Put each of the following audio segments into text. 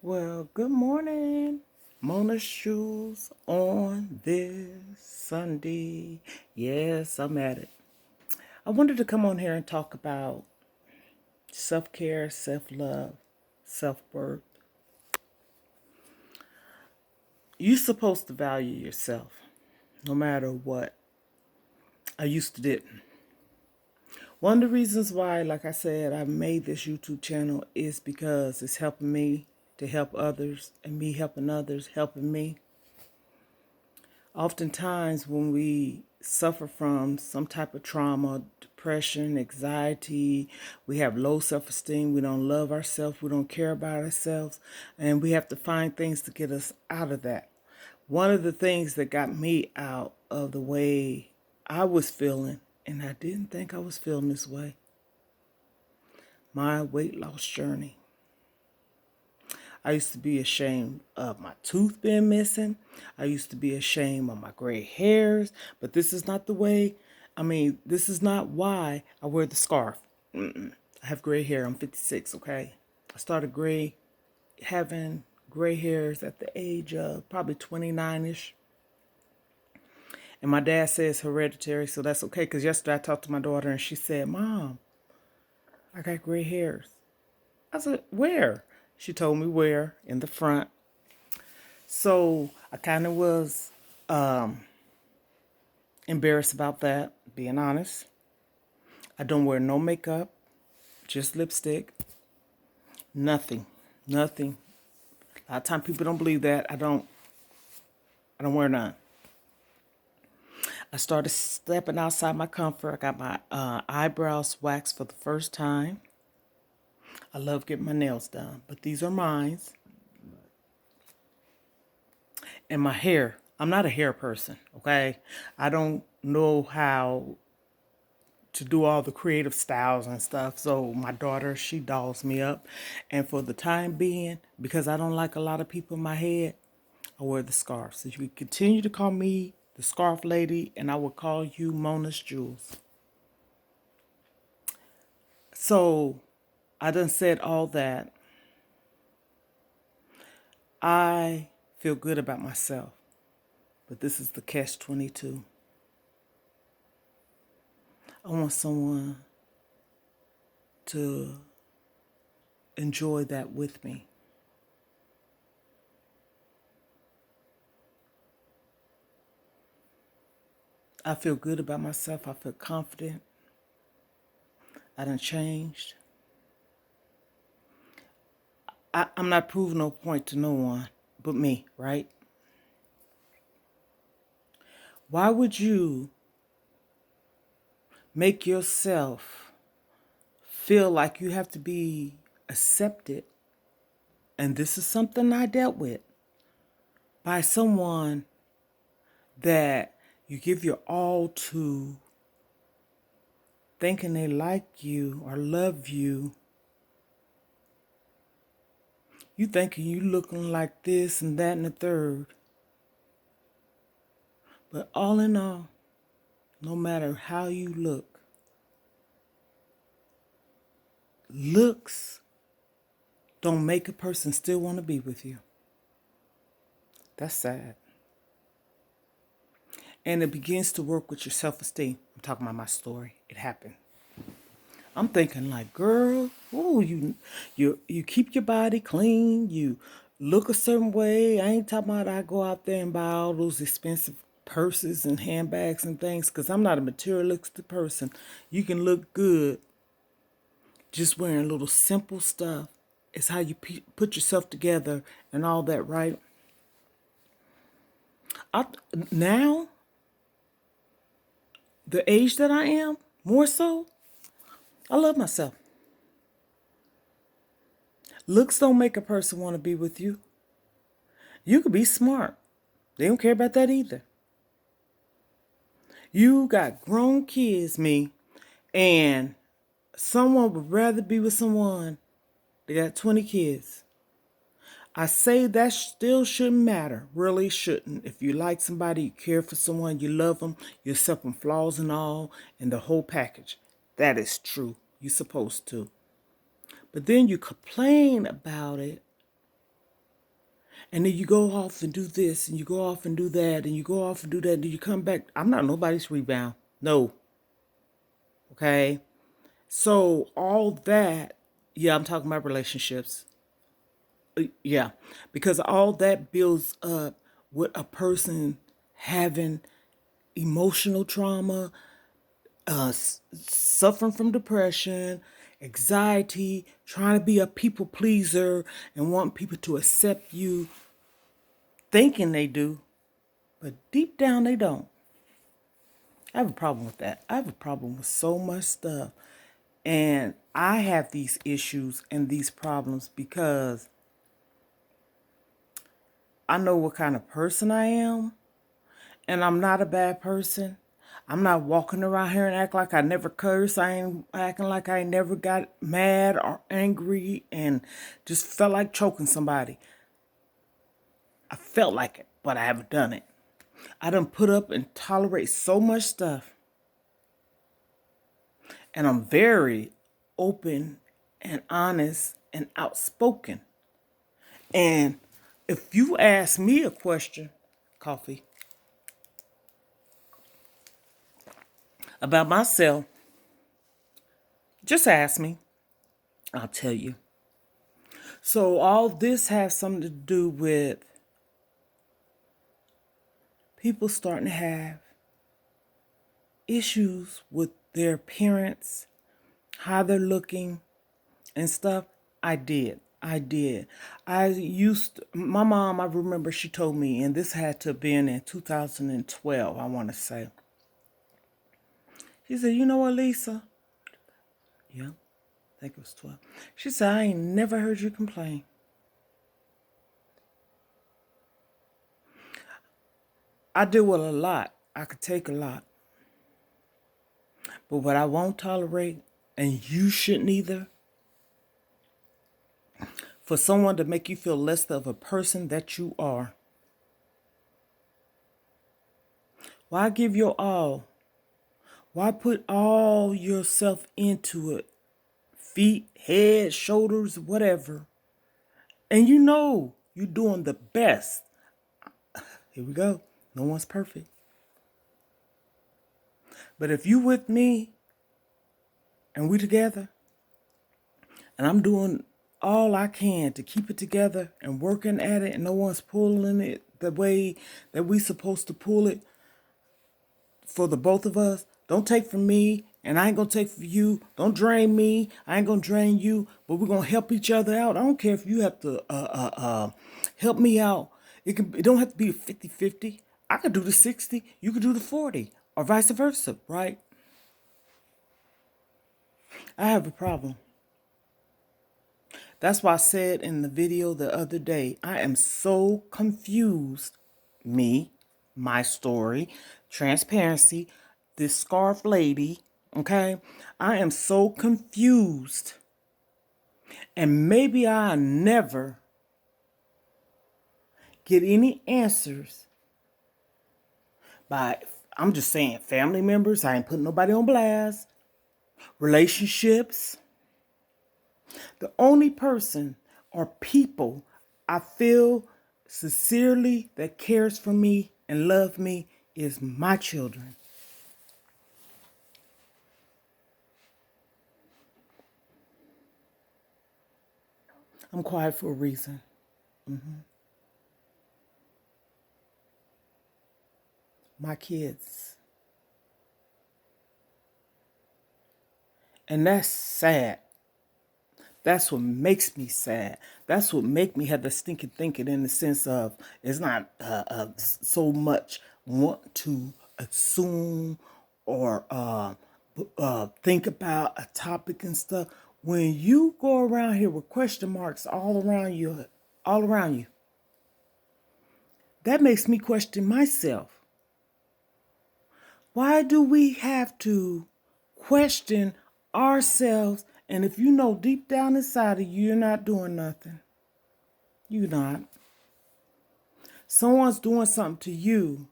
Well, good morning. Mona's shoes on this Sunday. Yes, I'm at it. I wanted to come on here and talk about self-care, self-love, self-worth. You're supposed to value yourself no matter what. I used to didn't. One of the reasons why, like I said, I made this YouTube channel is because it's helping me to help others and me helping others, helping me. Oftentimes, when we suffer from some type of trauma, depression, anxiety, we have low self-esteem, we don't love ourselves, we don't care about ourselves, and we have to find things to get us out of that. One of the things that got me out of the way I was feeling, and I didn't think I was feeling this way, my weight loss journey. I used to be ashamed of my tooth being missing. I used to be ashamed of my gray hairs. But this is not the way, this is not why I wear the scarf. I have gray hair. I'm 56, okay? I started having gray hairs at the age of probably 29-ish. And my dad says hereditary, so that's okay. Because yesterday I talked to my daughter and she said, Mom, I got gray hairs. I said, where? She told me where, in the front. So I kind of was embarrassed about that, being honest. I don't wear no makeup, just lipstick. Nothing. Nothing. A lot of times people don't believe that. I don't wear none. I started stepping outside my comfort. I got my eyebrows waxed for the first time. I love getting my nails done, but these are mine. And my hair. I'm not a hair person, okay? I don't know how to do all the creative styles and stuff. So my daughter, she dolls me up. And for the time being, because I don't like a lot of people in my head, I wear the scarf. So you can continue to call me the scarf lady, and I will call you Mona's Jewels. So I done said all that. I feel good about myself. But this is the catch-22. I want someone to enjoy that with me. I feel good about myself. I feel confident. I done changed. I'm not proving no point to no one but me, right? Why would you make yourself feel like you have to be accepted? And this is something I dealt with, by someone that you give your all to, thinking they like you or love you. You thinking you looking like this and that and the third. But all in all, no matter how you look, looks don't make a person still want to be with you. That's sad. And it begins to work with your self-esteem. I'm talking about my story. It happened. I'm thinking like, girl, ooh, you keep your body clean. You look a certain way. I ain't talking about I go out there and buy all those expensive purses and handbags and things, because I'm not a materialistic person. You can look good just wearing little simple stuff. It's how you put yourself together and all that, right? Now, the age that I am, more so, I love myself. Looks don't make a person want to be with you. You could be smart. They don't care about that either. You got grown kids, me, and someone would rather be with someone that got 20 kids. I say that still shouldn't matter. Really shouldn't. If you like somebody, you care for someone, you love them, you accept them flaws and all, and the whole package. That is true. You're supposed to. But then you complain about it And then you go off and do this, and you go off and do that, and you go off and do that, and you come back. I'm not nobody's rebound. No. Okay. So all that, yeah, I'm talking about relationships. Yeah. Because all that builds up with a person having emotional trauma, suffering from depression, anxiety, trying to be a people pleaser and want people to accept you, thinking they do, but deep down they don't. I have a problem with that. I have a problem with so much stuff. And I have these issues and these problems because I know what kind of person I am, and I'm not a bad person. I'm not walking around here and act like I never curse. I ain't acting like I never got mad or angry and just felt like choking somebody. I felt like it, but I haven't done it. I done put up and tolerate so much stuff. And I'm very open and honest and outspoken. And if you ask me a question, coffee, about myself, just ask me. I'll tell you. So all this has something to do with people starting to have issues with their appearance, how they're looking and stuff. I did. I used my mom, I remember she told me, and this had to have been in 2012, I want to say. She said, "You know what, Lisa?" Yeah, I think it was 12. She said, "I ain't never heard you complain." I deal with a lot. I could take a lot. But what I won't tolerate, and you shouldn't either, for someone to make you feel less of a person that you are. Why give your all? Why put all yourself into it? Feet, head, shoulders, whatever. And you know you're doing the best. Here we go. No one's perfect. But if you with me and we together, and I'm doing all I can to keep it together and working at it, and no one's pulling it the way that we supposed to pull it for the both of us. Don't take from me, and I ain't gonna take from you. Don't drain me, I ain't gonna drain you. But we're gonna help each other out. I don't care if you have to help me out. It don't have to be a 50-50. I could do the 60, you could do the 40, or vice versa, right? I have a problem. That's why I said in the video the other day, I am so confused. Me, my story, transparency, this scarf lady, okay? I am so confused. And maybe I'll never get any answers by, I'm just saying, family members. I ain't putting nobody on blast. Relationships. The only person or people I feel sincerely that cares for me and love me is my children. I'm quiet for a reason. My kids. And that's sad. That's what makes me sad. That's what make me have the stinking thinking in the sense of it's not so much want to assume or think about a topic and stuff. When you go around here with question marks all around you, that makes me question myself. Why do we have to question ourselves? And if you know deep down inside of you, you're not doing nothing. You're not. Someone's doing something to you.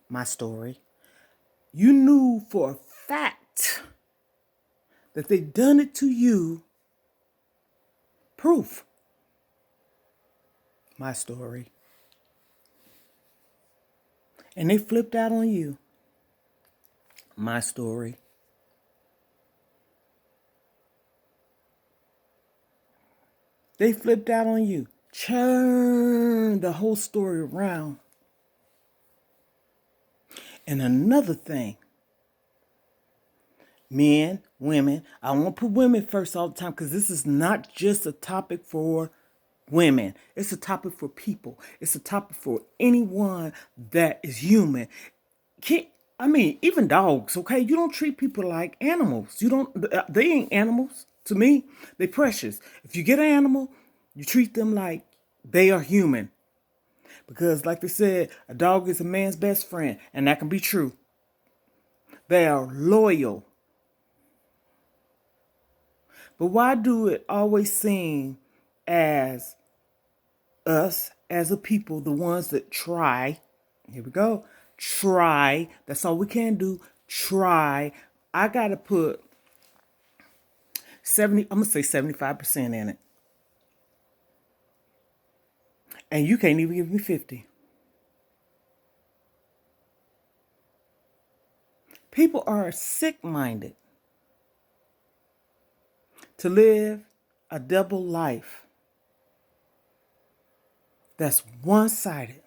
My story. You knew for a fact that they done it to you. Proof. My story. And they flipped out on you. My story. They flipped out on you. Turn the whole story around. And another thing, men, women, I won't put women first all the time because this is not just a topic for women. It's a topic for people. It's a topic for anyone that is human. I mean, even dogs, okay? You don't treat people like animals. You don't, they ain't animals. To me, they precious. If you get an animal, you treat them like they are human. Because like they said, a dog is a man's best friend, and that can be true. They are loyal. But why do it always seem as us, as a people, the ones that try, here we go, try, that's all we can do, try. I got to put 70, I'm going to say 75% in it. And you can't even give me 50. People are sick-minded to live a double life that's one-sided.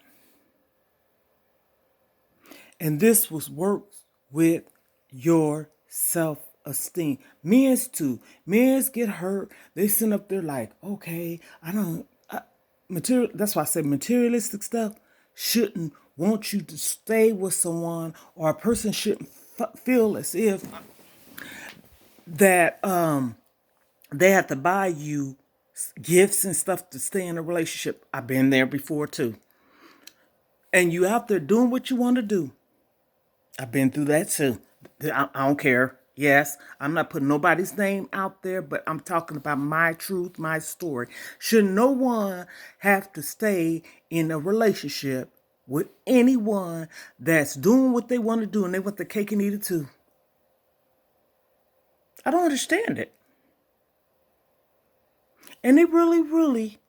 And this was worked with your self-esteem. Men's too. Men's get hurt. They sit up there like, okay, material. That's why I say materialistic stuff shouldn't want you to stay with someone, or a person shouldn't feel as if that they have to buy you gifts and stuff to stay in a relationship. I've been there before too. And you out there doing what you want to do. I've been through that too. I don't care. Yes, I'm not putting nobody's name out there, but I'm talking about my truth, my story. Should no one have to stay in a relationship with anyone that's doing what they want to do and they want the cake and eat it too? I don't understand it. And they really, really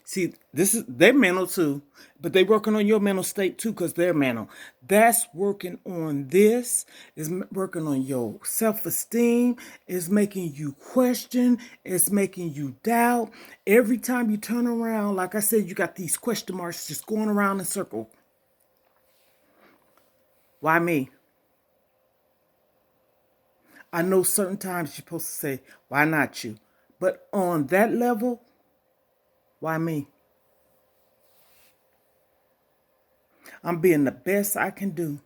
see, this is their mental too, but they working on your mental state too because they're mental. That's working on this, is working on your self-esteem, is making you question, is making you doubt. Every time you turn around, like I said, you got these question marks just going around in a circle. Why me? I know certain times you're supposed to say, why not you? But on that level, why me? I'm being the best I can do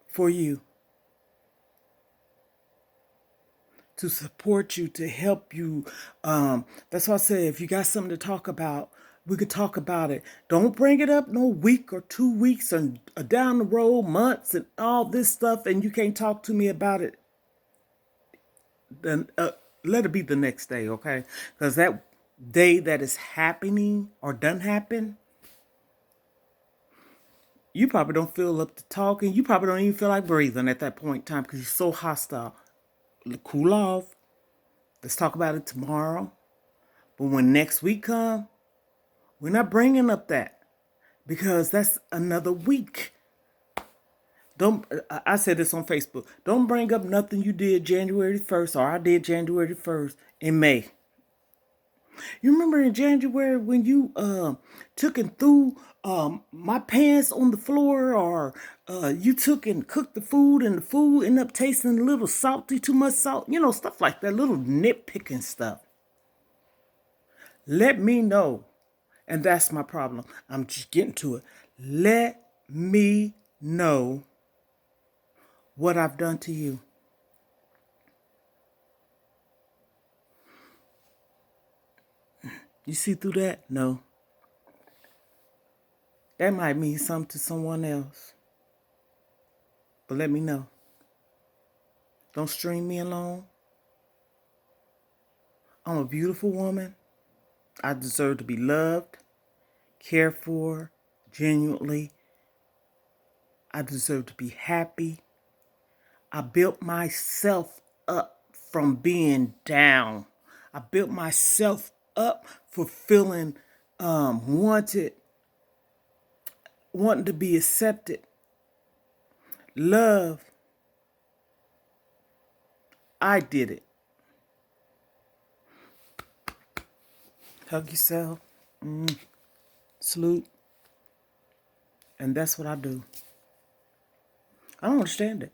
for you, to support you, to help you. That's why I say, if you got something to talk about, we could talk about it. Don't bring it up no week or 2 weeks and down the road, months and all this stuff, and you can't talk to me about it. Then let it be the next day, okay? Because that day that is happening or done happen, you probably don't feel up to talking. You probably don't even feel like breathing at that point in time because you're so hostile. Cool off. Let's talk about it tomorrow. But when next week comes, we're not bringing up that because that's another week. Don't, I said this on Facebook. Don't bring up nothing you did January 1st or I did January 1st in May. You remember in January when you took and threw my pants on the floor, or you took and cooked the food and the food ended up tasting a little salty, too much salt, stuff like that, little nitpicking stuff. Let me know. And that's my problem. I'm just getting to it. Let me know what I've done to you. You see through that? No. That might mean something to someone else. But let me know. Don't string me along. I'm a beautiful woman. I deserve to be loved, cared for, genuinely. I deserve to be happy. I built myself up from being down. I built myself up for feeling wanted, wanting to be accepted, love. I did it. Hug yourself, salute, and that's what I do. I don't understand it.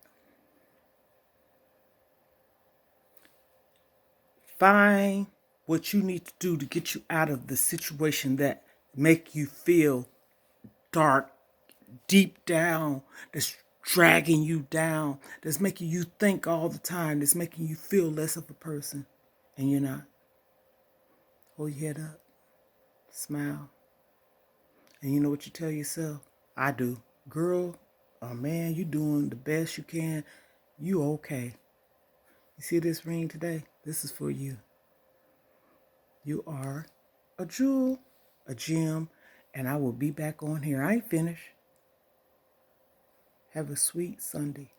Find what you need to do to get you out of the situation that make you feel dark, deep down, that's dragging you down, that's making you think all the time, that's making you feel less of a person, and you're not. Hold your head up, smile, and you know what you tell yourself? I do. Girl or man, you doing the best you can. You okay. You see this ring today? This is for you. You are a jewel, a gem, and I will be back on here. I ain't finished. Have a sweet Sunday.